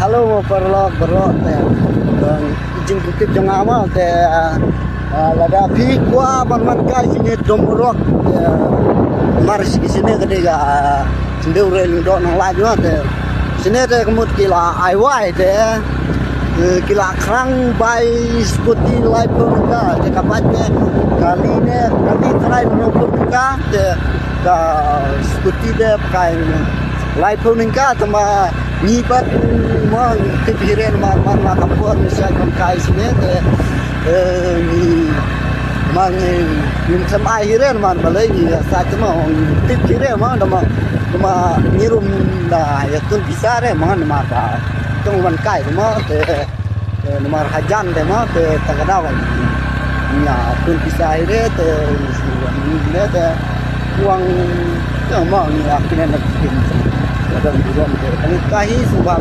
Halo perlok berlok izin kutip jangan amal lada pi gua man kai sini domrok maris di sini ketika sendiri rel do nang laju sini kemut kila aiwai kila krang bai skuti lai purka kapatnya kali try menopur ka skuti de pakai lai purka sama nyibat mau kepikiran mana kampur misalnya kai sini ni mang minta akhiran man balai ni saat mau kepikiran mana ngirum dah ya tu bisa deh mana mata tu man kai mau nomor hajan deh mau tagadawan ya tu bisa akhiran ni deh uang yang mau ni akhirnya nak ada bukan kahi sebab